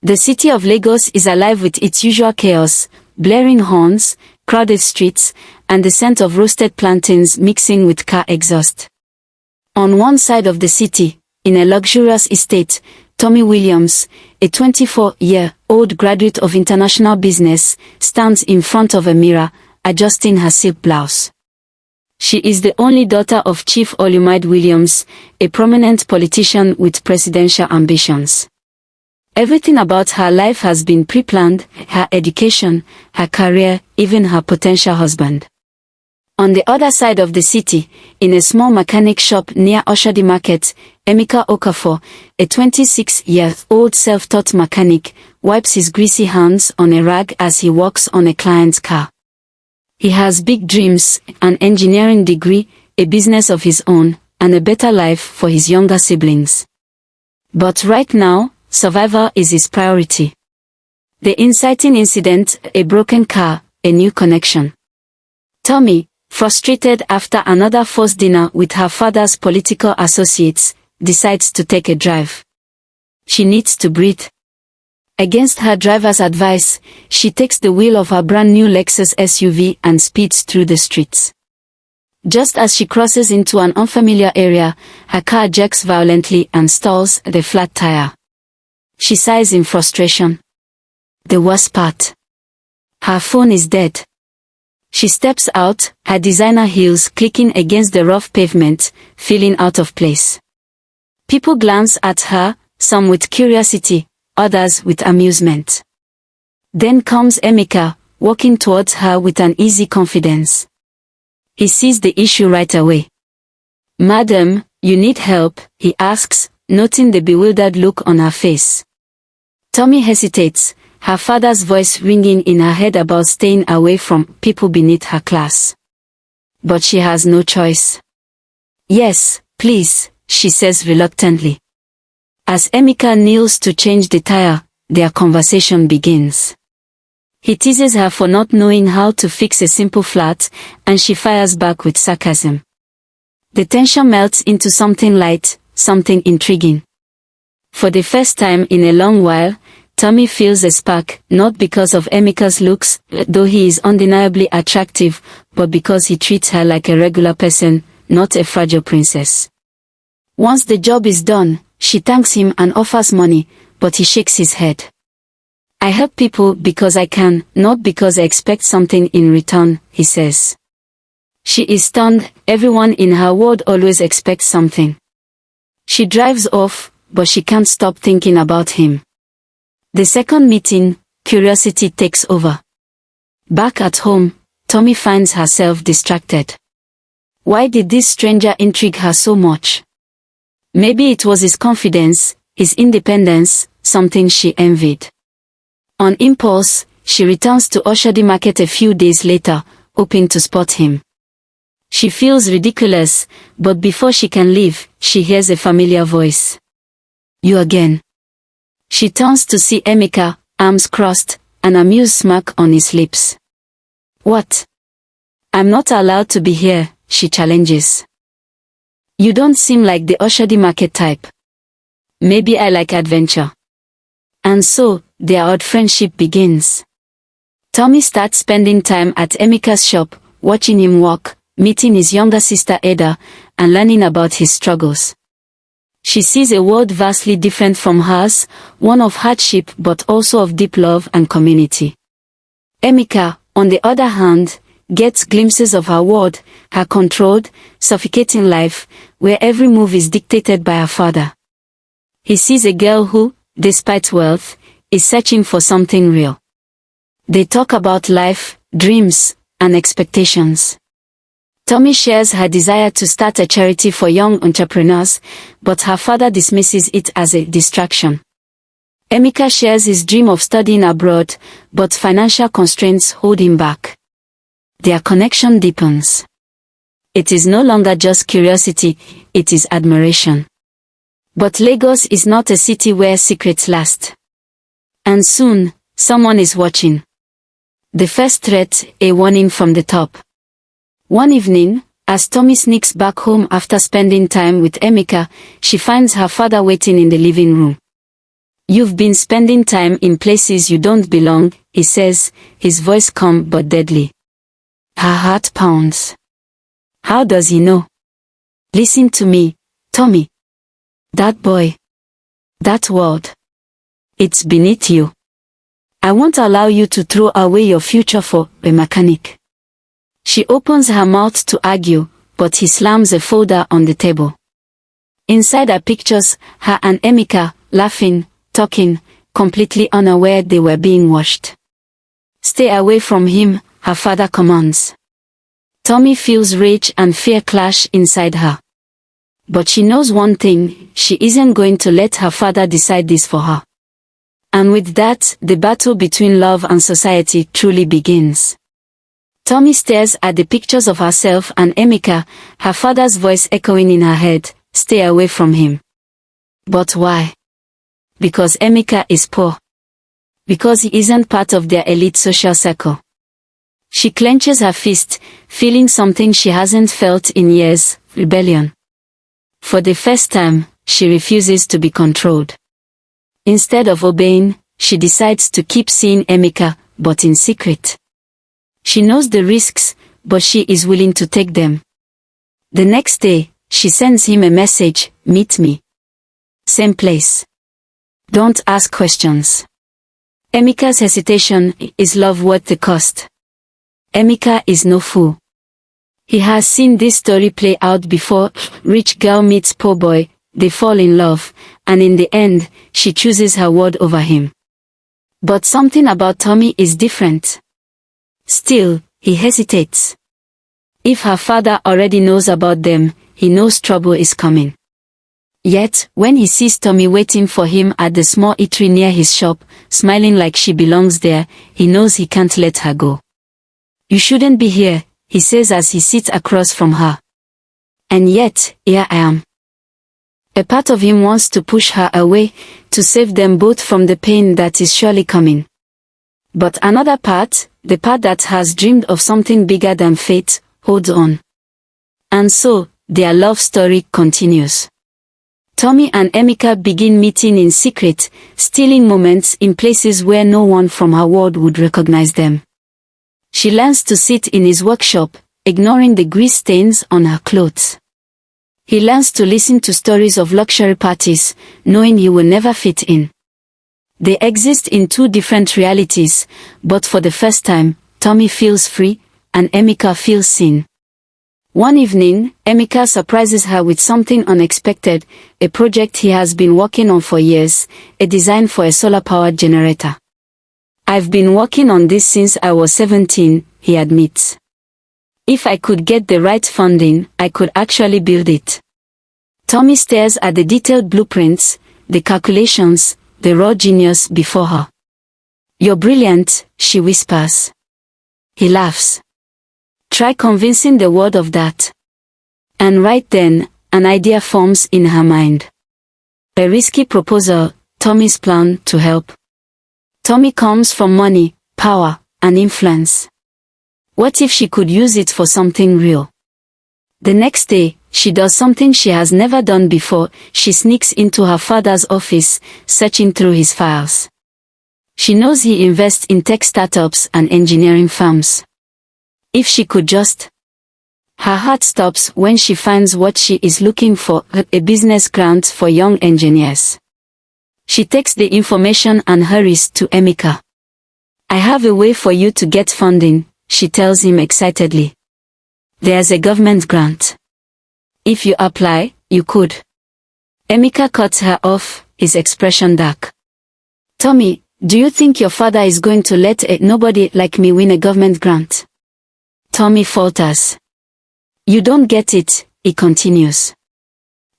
The city of Lagos is alive with its usual chaos, blaring horns, crowded streets, and the scent of roasted plantains mixing with car exhaust. On one side of the city, in a luxurious estate, Tomi Williams, a 24-year-old graduate of international business, stands in front of a mirror, adjusting her silk blouse. She is the only daughter of Chief Olumide Williams, a prominent politician with presidential ambitions. Everything about her life has been pre-planned, her education, her career, even her potential husband. On the other side of the city, in a small mechanic shop near Oshodi Market, Emeka Okafor, a 26-year-old self-taught mechanic, wipes his greasy hands on a rag as he walks on a client's car. He has big dreams, an engineering degree, a business of his own, and a better life for his younger siblings. But right now, survival is his priority. The inciting incident, a broken car, a new connection. Tomi, frustrated after another forced dinner with her father's political associates, decides to take a drive. She needs to breathe. Against her driver's advice, she takes the wheel of her brand new Lexus SUV and speeds through the streets. Just as she crosses into an unfamiliar area, her car jerks violently and stalls the flat tire. She sighs in frustration. The worst part. Her phone is dead. She steps out, her designer heels clicking against the rough pavement, feeling out of place. People glance at her, some with curiosity, others with amusement. Then comes Emeka, walking towards her with an easy confidence. He sees the issue right away. "Madam, you need help?" he asks, noting the bewildered look on her face. Tomi hesitates, her father's voice ringing in her head about staying away from people beneath her class. But she has no choice. "Yes, please," she says reluctantly. As Emeka kneels to change the tire, their conversation begins. He teases her for not knowing how to fix a simple flat, and she fires back with sarcasm. The tension melts into something light, something intriguing. For the first time in a long while, Tomi feels a spark, not because of Emeka's looks, though he is undeniably attractive, but because he treats her like a regular person, not a fragile princess. Once the job is done, she thanks him and offers money, but he shakes his head. "I help people because I can, not because I expect something in return," he says. She is stunned, everyone in her world always expects something. She drives off, but she can't stop thinking about him. The second meeting, curiosity takes over. Back at home, Tomi finds herself distracted. Why did this stranger intrigue her so much? Maybe it was his confidence, his independence, something she envied. On impulse, she returns to Oshodi Market a few days later, hoping to spot him. She feels ridiculous, but before she can leave, she hears a familiar voice. "You again." She turns to see Emeka, arms crossed, an amused smirk on his lips. "What? I'm not allowed to be here," she challenges. "You don't seem like the Oshodi Market type." "Maybe I like adventure." And so, their odd friendship begins. Tomi starts spending time at Emeka's shop, watching him work, meeting his younger sister Ada, and learning about his struggles. She sees a world vastly different from hers, one of hardship but also of deep love and community. Emeka, on the other hand, gets glimpses of her world, her controlled, suffocating life, where every move is dictated by her father. He sees a girl who, despite wealth, is searching for something real. They talk about life, dreams, and expectations. Tomi shares her desire to start a charity for young entrepreneurs, but her father dismisses it as a distraction. Emeka shares his dream of studying abroad, but financial constraints hold him back. Their connection deepens. It is no longer just curiosity, it is admiration. But Lagos is not a city where secrets last. And soon, someone is watching. The first threat, a warning from the top. One evening, as Tomi sneaks back home after spending time with Emeka, she finds her father waiting in the living room. You've been spending time in places you don't belong, he says, his voice calm but deadly. Her heart pounds. How does he know? Listen to me, Tomi. That boy. That world. It's beneath you. I won't allow you to throw away your future for a mechanic. She opens her mouth to argue, but he slams a folder on the table. Inside are pictures, her and Emeka, laughing, talking, completely unaware they were being watched. Stay away from him, her father commands. Tomi feels rage and fear clash inside her. But she knows one thing, she isn't going to let her father decide this for her. And with that, the battle between love and society truly begins. Tomi stares at the pictures of herself and Emeka, her father's voice echoing in her head, stay away from him. But why? Because Emeka is poor. Because he isn't part of their elite social circle. She clenches her fist, feeling something she hasn't felt in years, rebellion. For the first time, she refuses to be controlled. Instead of obeying, she decides to keep seeing Emeka, but in secret. She knows the risks, but she is willing to take them. The next day, she sends him a message, meet me. Same place. Don't ask questions. Emeka's hesitation, is love worth the cost? Emeka is no fool. He has seen this story play out before, rich girl meets poor boy, they fall in love, and in the end, she chooses her word over him. But something about Tomi is different. Still, he hesitates. If her father already knows about them, he knows trouble is coming. Yet, when he sees Tomi waiting for him at the small eatery near his shop, smiling like she belongs there, he knows he can't let her go. You shouldn't be here, he says as he sits across from her. And yet, here I am. A part of him wants to push her away, to save them both from the pain that is surely coming. But another part, the part that has dreamed of something bigger than fate, holds on. And so, their love story continues. Tomi and Emeka begin meeting in secret, stealing moments in places where no one from her world would recognize them. She learns to sit in his workshop, ignoring the grease stains on her clothes. He learns to listen to stories of luxury parties, knowing he will never fit in. They exist in two different realities, but for the first time, Tomi feels free, and Emeka feels seen. One evening, Emeka surprises her with something unexpected, a project he has been working on for years, a design for a solar-powered generator. I've been working on this since I was 17, he admits. If I could get the right funding, I could actually build it. Tomi stares at the detailed blueprints, the calculations, the raw genius before her. You're brilliant, she whispers. He laughs. Try convincing the world of that. And right then, an idea forms in her mind. A risky proposal, Tomi's plan to help. Tomi comes from money, power, and influence. What if she could use it for something real? The next day, she does something she has never done before. She sneaks into her father's office, searching through his files. She knows he invests in tech startups and engineering firms. If she could just... Her heart stops when she finds what she is looking for, a business grant for young engineers. She takes the information and hurries to Emeka. I have a way for you to get funding, she tells him excitedly. There's a government grant. If you apply, you could. Emeka cuts her off, his expression dark. Tomi, do you think your father is going to let a nobody like me win a government grant? Tomi falters. You don't get it, he continues.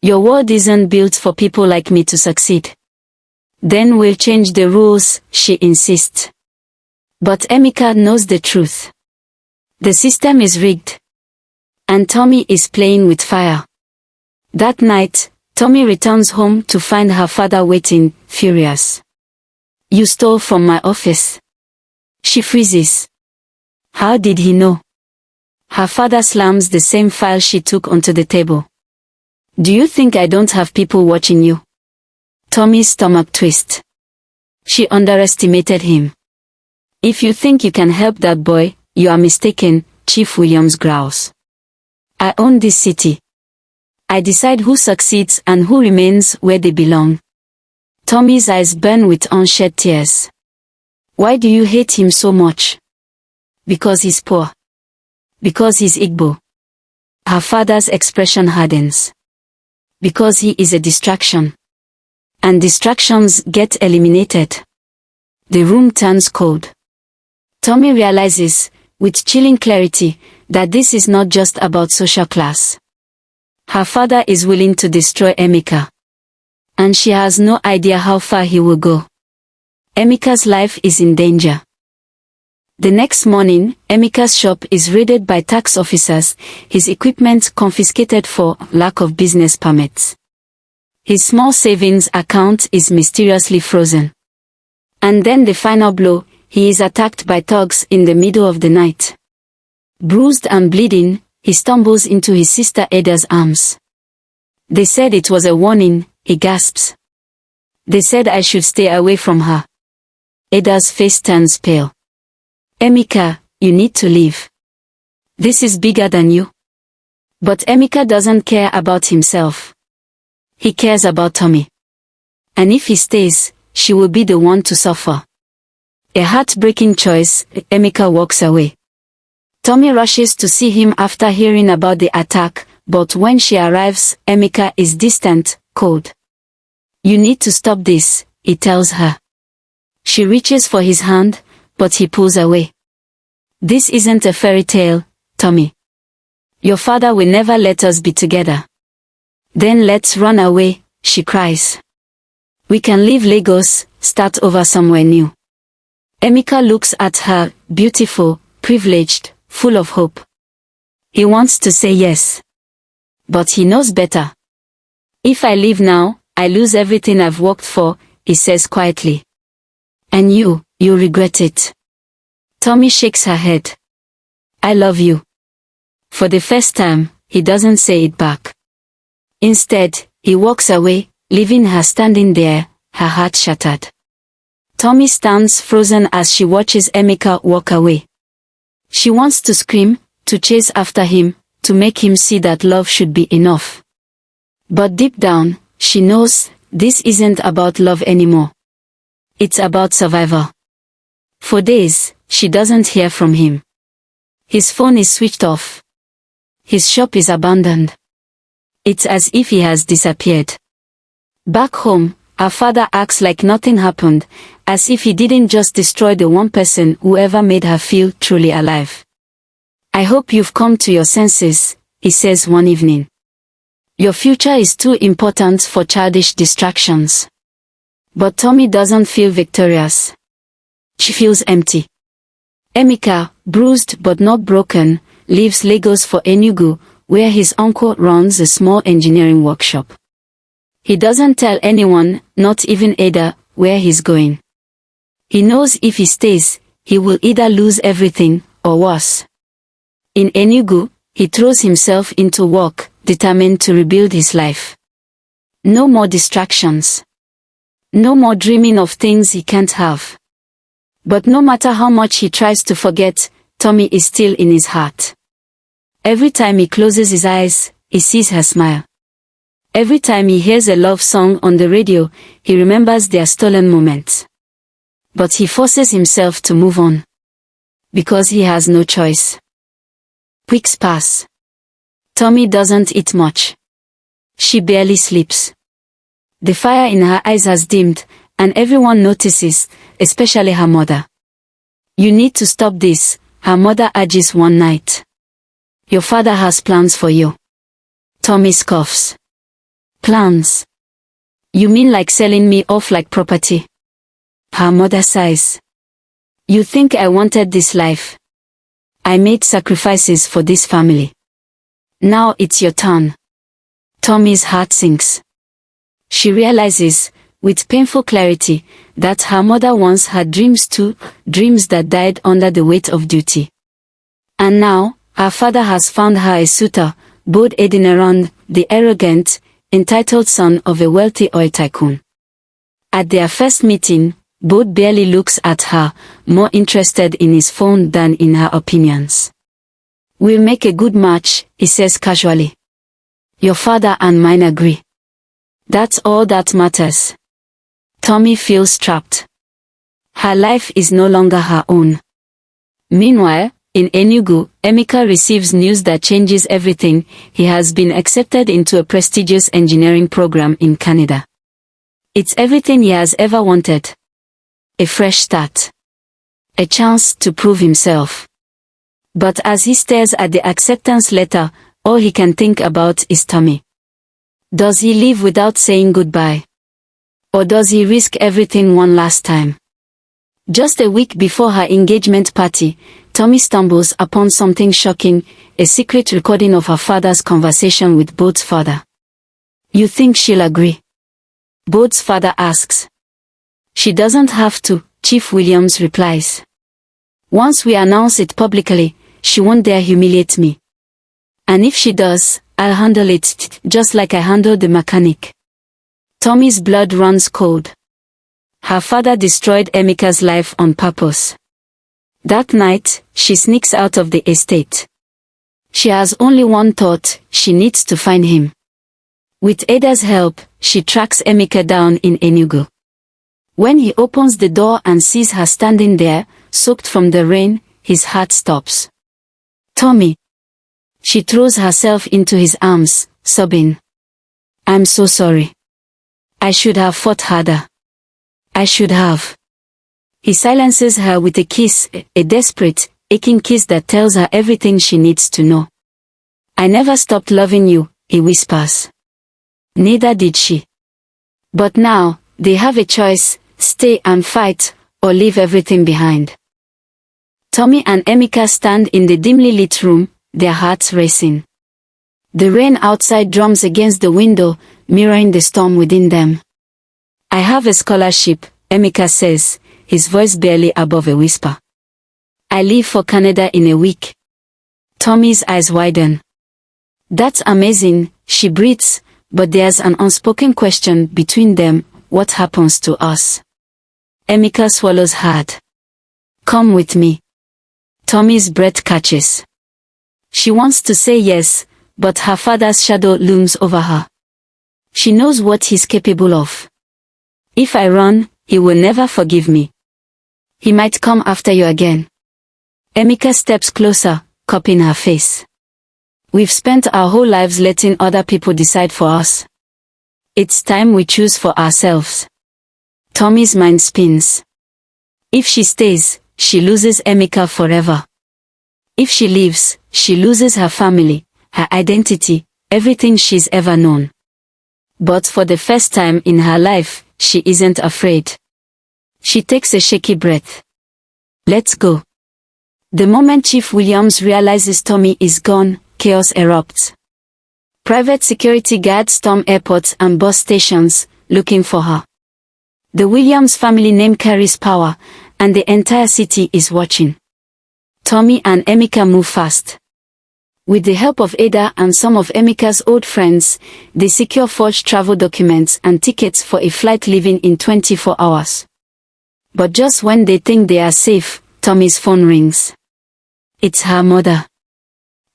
Your world isn't built for people like me to succeed. Then we'll change the rules, she insists. But Emeka knows the truth. The system is rigged. And Tomi is playing with fire. That night, Tomi returns home to find her father waiting, furious. You stole from my office. She freezes. How did he know? Her father slams the same file she took onto the table. Do you think I don't have people watching you? Tomi's stomach twists. She underestimated him. "If you think you can help that boy, you are mistaken," Chief Williams growls. "I own this city. I decide who succeeds and who remains where they belong." Tomi's eyes burn with unshed tears. "Why do you hate him so much?" "Because he's poor. Because he's Igbo." Her father's expression hardens. "Because he is a distraction. And distractions get eliminated." The room turns cold. Tomi realizes, with chilling clarity, that this is not just about social class. Her father is willing to destroy Emeka. And she has no idea how far he will go. Emeka's life is in danger. The next morning, Emeka's shop is raided by tax officers, his equipment confiscated for lack of business permits. His small savings account is mysteriously frozen. And then the final blow, he is attacked by thugs in the middle of the night. Bruised and bleeding, he stumbles into his sister Ada's arms. "They said it was a warning," he gasps. "They said I should stay away from her." Ada's face turns pale. "Emeka, you need to leave. This is bigger than you." But Emeka doesn't care about himself. He cares about Tomi. And if he stays, she will be the one to suffer. A heartbreaking choice, Emeka walks away. Tomi rushes to see him after hearing about the attack, but when she arrives, Emeka is distant, cold. "You need to stop this," he tells her. She reaches for his hand, but he pulls away. "This isn't a fairy tale, Tomi. Your father will never let us be together." "Then let's run away," she cries. "We can leave Lagos, start over somewhere new." Emeka looks at her, beautiful, privileged, full of hope. He wants to say yes. But he knows better. "If I leave now, I lose everything I've worked for," he says quietly. "And you'll regret it." Tomi shakes her head. "I love you." For the first time, he doesn't say it back. Instead, he walks away, leaving her standing there, her heart shattered. Tomi stands frozen as she watches Emeka walk away. She wants to scream, to chase after him, to make him see that love should be enough. But deep down, she knows, this isn't about love anymore. It's about survival. For days, she doesn't hear from him. His phone is switched off. His shop is abandoned. It's as if he has disappeared. Back home, her father acts like nothing happened, as if he didn't just destroy the one person who ever made her feel truly alive. "I hope you've come to your senses," he says one evening. "Your future is too important for childish distractions." But Tomi doesn't feel victorious. She feels empty. Emeka, bruised but not broken, leaves Lagos for Enugu, where his uncle runs a small engineering workshop. He doesn't tell anyone, not even Ada, where he's going. He knows if he stays, he will either lose everything, or worse. In Enugu, he throws himself into work, determined to rebuild his life. No more distractions. No more dreaming of things he can't have. But no matter how much he tries to forget, Tomi is still in his heart. Every time he closes his eyes, he sees her smile. Every time he hears a love song on the radio, he remembers their stolen moments. But he forces himself to move on. Because he has no choice. Weeks pass. Tomi doesn't eat much. She barely sleeps. The fire in her eyes has dimmed, and everyone notices, especially her mother. "You need to stop this," her mother urges one night. "Your father has plans for you." Tomi scoffs. "Plans? You mean like selling me off like property?" Her mother sighs. "You think I wanted this life? I made sacrifices for this family. Now it's your turn." Tomi's heart sinks. She realizes, with painful clarity, that her mother once had dreams too, dreams that died under the weight of duty. And now, her father has found her a suitor, Bod Edineron, the arrogant, entitled son of a wealthy oil tycoon. At their first meeting, Both barely looks at her, more interested in his phone than in her opinions. "We'll make a good match," he says casually. "Your father and mine agree. That's all that matters." Tomi feels trapped. Her life is no longer her own. Meanwhile, in Enugu, Emeka receives news that changes everything. He has been accepted into a prestigious engineering program in Canada. It's everything he has ever wanted. A fresh start. A chance to prove himself. But as he stares at the acceptance letter, all he can think about is Tomi. Does he leave without saying goodbye? Or does he risk everything one last time? Just a week before her engagement party, Tomi stumbles upon something shocking, a secret recording of her father's conversation with Bode's father. "You think she'll agree?" Bode's father asks. "She doesn't have to," Chief Williams replies. "Once we announce it publicly, she won't dare humiliate me. And if she does, I'll handle it, just like I handled the mechanic." Tomi's blood runs cold. Her father destroyed Emeka's life on purpose. That night, she sneaks out of the estate. She has only one thought: she needs to find him. With Ada's help, she tracks Emeka down in Enugu. When he opens the door and sees her standing there, soaked from the rain, his heart stops. "Tomi." She throws herself into his arms, sobbing. "I'm so sorry. I should have fought harder. I should have." He silences her with a kiss, a desperate, aching kiss that tells her everything she needs to know. "I never stopped loving you," he whispers. Neither did she. But now, they have a choice: stay and fight, or leave everything behind. Tomi and Emeka stand in the dimly lit room, their hearts racing. The rain outside drums against the window, mirroring the storm within them. "I have a scholarship," Emeka says, his voice barely above a whisper. "I leave for Canada in a week." Tomi's eyes widen. "That's amazing," she breathes, but there's an unspoken question between them: what happens to us? Emeka swallows hard. "Come with me." Tomi's breath catches. She wants to say yes, but her father's shadow looms over her. She knows what he's capable of. "If I run, he will never forgive me. He might come after you again." Emeka steps closer, cupping her face. "We've spent our whole lives letting other people decide for us. It's time we choose for ourselves." Tomi's mind spins. If she stays, she loses Emeka forever. If she leaves, she loses her family, her identity, everything she's ever known. But for the first time in her life, she isn't afraid. She takes a shaky breath. "Let's go." The moment Chief Williams realizes Tomi is gone, chaos erupts. Private security guards storm airports and bus stations, looking for her. The Williams family name carries power, and the entire city is watching. Tomi and Emeka move fast. With the help of Ada and some of Emeka's old friends, they secure forged travel documents and tickets for a flight leaving in 24 hours. But just when they think they are safe, Tomi's phone rings. It's her mother.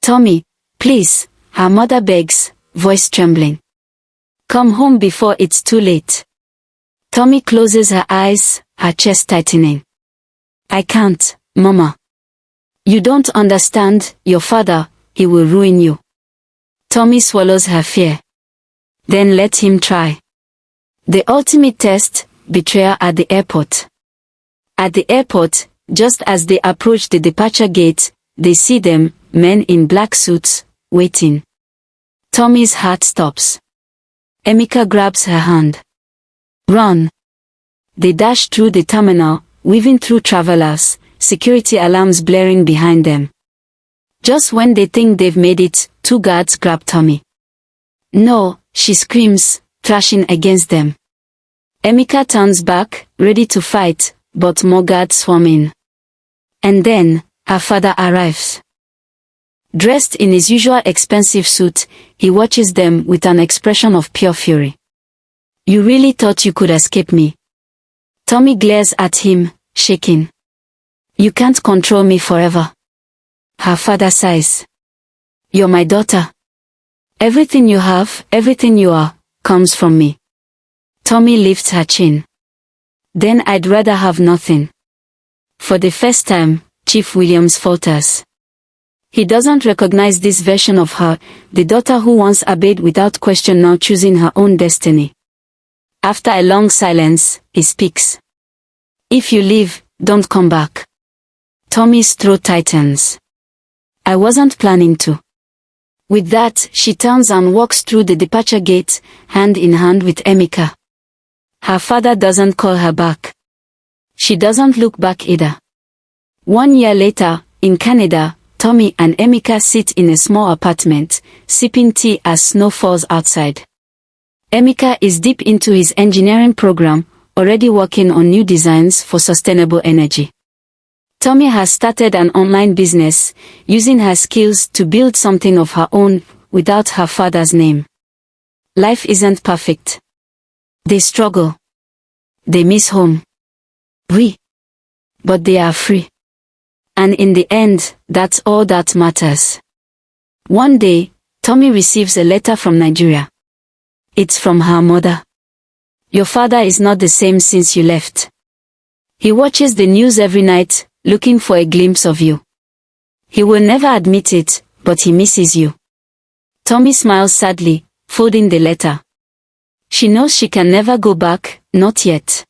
"Tomi, please," her mother begs, voice trembling. "Come home before it's too late." Tomi closes her eyes, her chest tightening. "I can't, Mama. You don't understand, your father, he will ruin you." Tomi swallows her fear. Then let him try. The ultimate test: betrayal at the airport. At the airport, just as they approach the departure gate, they see them, men in black suits, waiting. Tomi's heart stops. Emeka grabs her hand. "Run." They dash through the terminal, weaving through travelers, security alarms blaring behind them. Just when they think they've made it, two guards grab Tomi. "No," she screams, thrashing against them. Emeka turns back, ready to fight, but more guards swarm in. And then, her father arrives. Dressed in his usual expensive suit, he watches them with an expression of pure fury. "You really thought you could escape me?" Tomi glares at him, shaking. You can't control me forever. Her father sighs. You're my daughter. Everything you have, everything you are, comes from me. Tomi lifts her chin. Then I'd rather have nothing. For the first time, Chief Williams falters. He doesn't recognize this version of her, the daughter who once obeyed without question, now choosing her own destiny. After a long silence, he speaks. If you leave, don't come back. Tomi's throat tightens. I wasn't planning to. With that, she turns and walks through the departure gate, hand in hand with Emeka. Her father doesn't call her back. She doesn't look back either. 1 year later, in Canada, Tomi and Emeka sit in a small apartment, sipping tea as snow falls outside. Emeka is deep into his engineering program, already working on new designs for sustainable energy. Tomi has started an online business, using her skills to build something of her own, without her father's name. Life isn't perfect. They struggle. They miss home. But they are free. And in the end, that's all that matters. One day, Tomi receives a letter from Nigeria. It's from her mother. Your father is not the same since you left. He watches the news every night, looking for a glimpse of you. He will never admit it, but he misses you. Tomi smiles sadly, folding the letter. She knows she can never go back, not yet.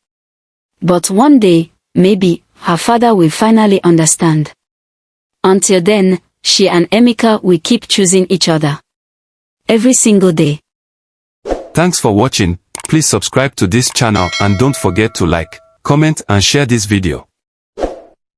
But one day, maybe, her father will finally understand. Until then, she and Emeka will keep choosing each other. Every single day. Thanks for watching. Please subscribe to this channel and don't forget to like, comment and share this video.